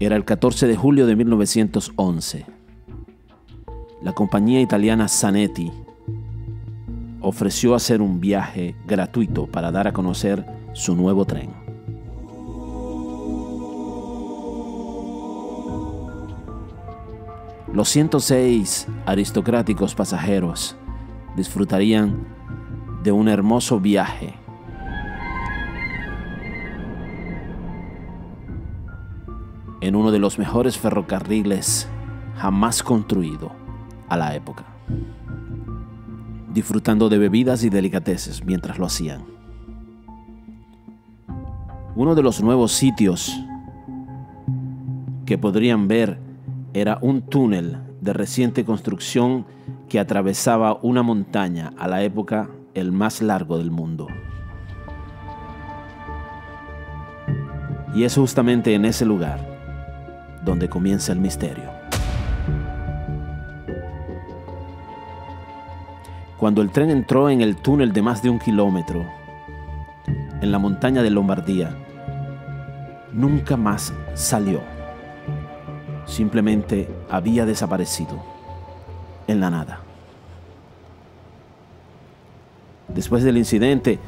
Era el 14 de julio de 1911. La compañía italiana Zanetti ofreció hacer un viaje gratuito para dar a conocer su nuevo tren. Los 106 aristocráticos pasajeros disfrutarían de un hermoso viaje en uno de los mejores ferrocarriles jamás construido a la época, disfrutando de bebidas y delicateces mientras lo hacían. Uno de los nuevos sitios que podrían ver era un túnel de reciente construcción que atravesaba una montaña, a la época el más largo del mundo. Y es justamente en ese lugar donde comienza el misterio. Cuando el tren entró en el túnel de más de 1 kilómetro, en la montaña de Lombardía, nunca más salió. Simplemente había desaparecido en la nada. Después del incidente,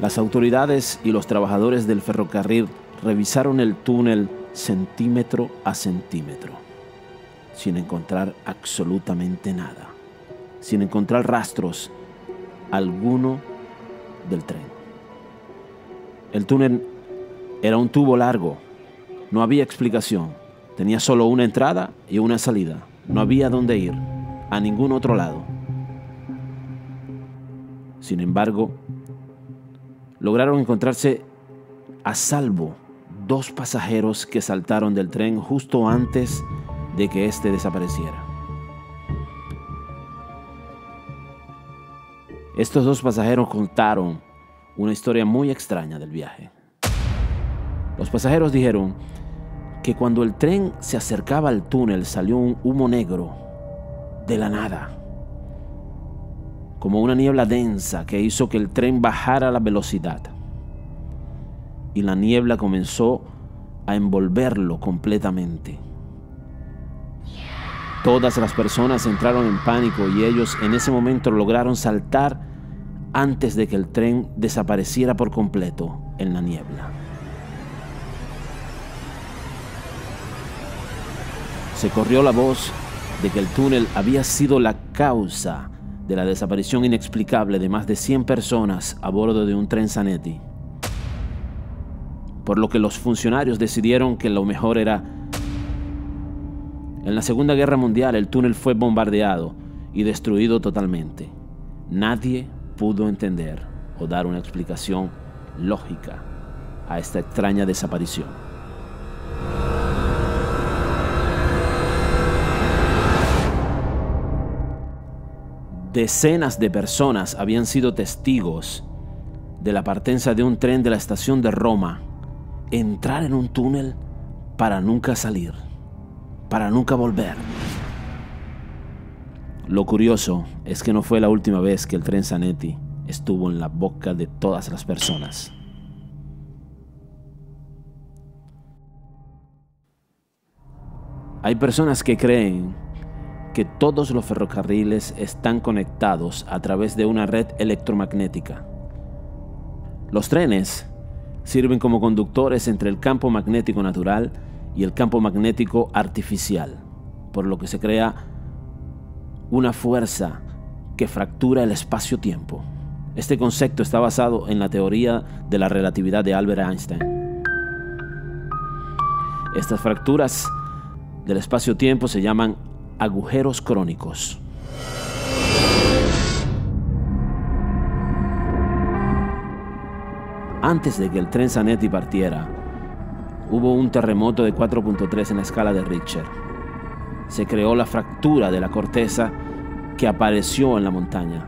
las autoridades y los trabajadores del ferrocarril revisaron el túnel centímetro a centímetro, sin encontrar absolutamente nada, sin encontrar rastros alguno del tren. El túnel era un tubo largo, no había explicación, tenía solo una entrada y una salida, no había dónde ir, a ningún otro lado. Sin embargo, lograron encontrarse a salvo 2 pasajeros que saltaron del tren justo antes de que éste desapareciera. Estos 2 pasajeros contaron una historia muy extraña del viaje. Los pasajeros dijeron que cuando el tren se acercaba al túnel salió un humo negro de la nada, como una niebla densa que hizo que el tren bajara la velocidad. Y la niebla comenzó a envolverlo completamente. Todas las personas entraron en pánico y ellos en ese momento lograron saltar antes de que el tren desapareciera por completo en la niebla. Se corrió la voz de que el túnel había sido la causa de la desaparición inexplicable de más de 100 personas a bordo de un tren Zanetti, por lo que los funcionarios decidieron que lo mejor era... En la Segunda Guerra Mundial el túnel fue bombardeado y destruido totalmente. Nadie pudo entender o dar una explicación lógica a esta extraña desaparición. Decenas de personas habían sido testigos de la partenza de un tren de la estación de Roma, entrar en un túnel para nunca salir, para nunca volver. Lo curioso es que no fue la última vez que el tren Zanetti estuvo en la boca de todas las personas. Hay personas que creen que todos los ferrocarriles están conectados a través de una red electromagnética. Los trenes sirven como conductores entre el campo magnético natural y el campo magnético artificial, por lo que se crea una fuerza que fractura el espacio-tiempo. Este concepto está basado en la teoría de la relatividad de Albert Einstein. Estas fracturas del espacio-tiempo se llaman agujeros crónicos. Antes de que el tren Zanetti partiera, hubo un terremoto de 4.3 en la escala de Richter. Se creó la fractura de la corteza que apareció en la montaña.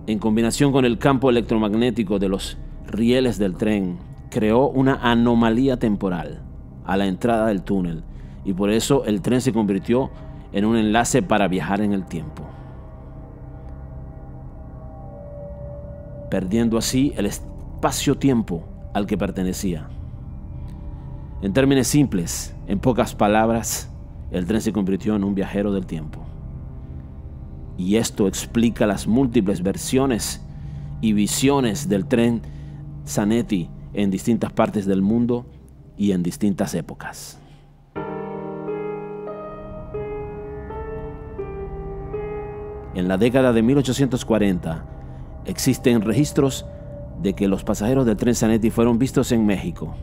En combinación con el campo electromagnético de los rieles del tren, creó una anomalía temporal a la entrada del túnel, y por eso el tren se convirtió en un enlace para viajar en el tiempo, perdiendo así el espacio-tiempo al que pertenecía. En términos simples, en pocas palabras, el tren se convirtió en un viajero del tiempo. Y esto explica las múltiples versiones y visiones del tren Zanetti en distintas partes del mundo y en distintas épocas. En la década de 1840 existen registros de que los pasajeros del tren Zanetti fueron vistos en México.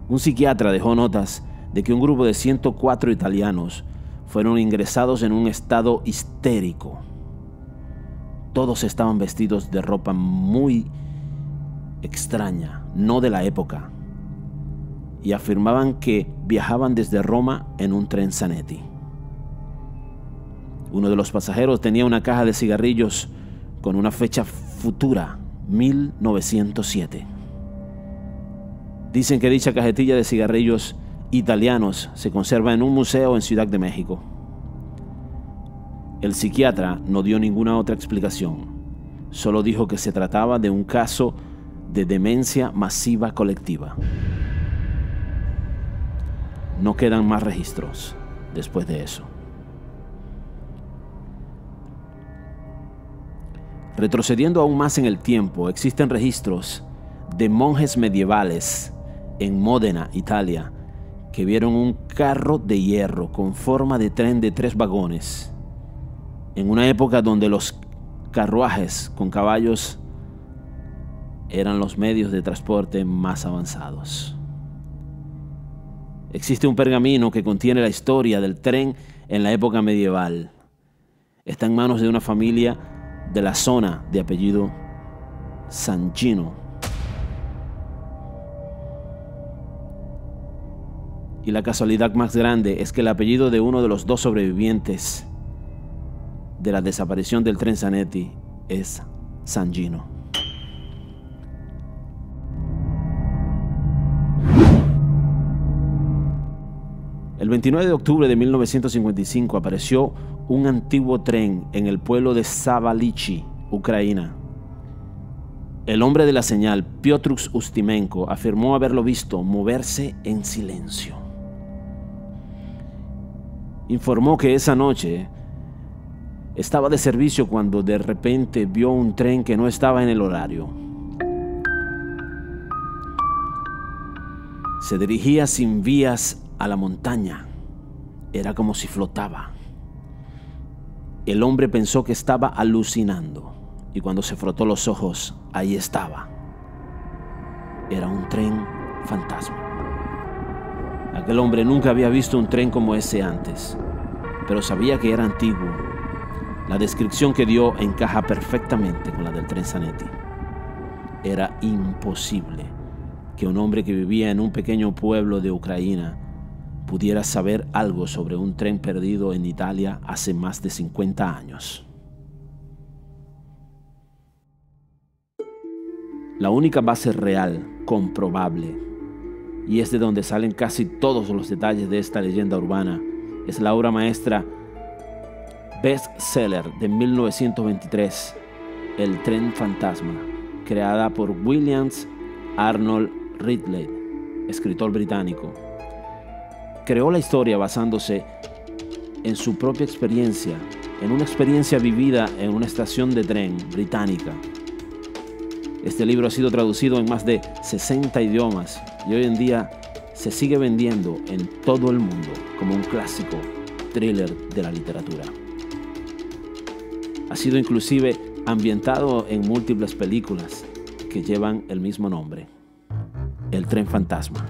Un psiquiatra dejó notas de que un grupo de 104 italianos fueron ingresados en un estado histérico. Todos estaban vestidos de ropa muy extraña, no de la época, y afirmaban que viajaban desde Roma en un tren Zanetti. Uno de los pasajeros tenía una caja de cigarrillos con una fecha futura, 1907. Dicen que dicha cajetilla de cigarrillos italianos se conserva en un museo en Ciudad de México. El psiquiatra no dio ninguna otra explicación, solo dijo que se trataba de un caso de demencia masiva colectiva. No quedan más registros después de eso. Retrocediendo aún más en el tiempo, existen registros de monjes medievales en Módena, Italia, que vieron un carro de hierro con forma de tren de 3 vagones, en una época donde los carruajes con caballos eran los medios de transporte más avanzados. Existe un pergamino que contiene la historia del tren en la época medieval. Está en manos de una familia de la zona de apellido Sangino. Y la casualidad más grande es que el apellido de uno de los 2 sobrevivientes de la desaparición del tren Zanetti es Sangino. El 29 de octubre de 1955 apareció un antiguo tren en el pueblo de Zavalichi, Ucrania. El hombre de la señal, Piotr Ustimenko, afirmó haberlo visto moverse en silencio. Informó que esa noche estaba de servicio cuando de repente vio un tren que no estaba en el horario. Se dirigía sin vías a la montaña. Era como si flotaba. El hombre pensó que estaba alucinando y cuando se frotó los ojos, ahí estaba. Era un tren fantasma. Aquel hombre nunca había visto un tren como ese antes, pero sabía que era antiguo. La descripción que dio encaja perfectamente con la del tren Zanetti. Era imposible que un hombre que vivía en un pequeño pueblo de Ucrania pudiera saber algo sobre un tren perdido en Italia hace más de 50 años. La única base real, comprobable, y es de donde salen casi todos los detalles de esta leyenda urbana, es la obra maestra bestseller de 1923, El tren fantasma, creada por William Arnold Ridley, escritor británico. Creó la historia basándose en su propia experiencia, en una experiencia vivida en una estación de tren británica. Este libro ha sido traducido en más de 60 idiomas y hoy en día se sigue vendiendo en todo el mundo como un clásico thriller de la literatura. Ha sido inclusive ambientado en múltiples películas que llevan el mismo nombre, El tren fantasma.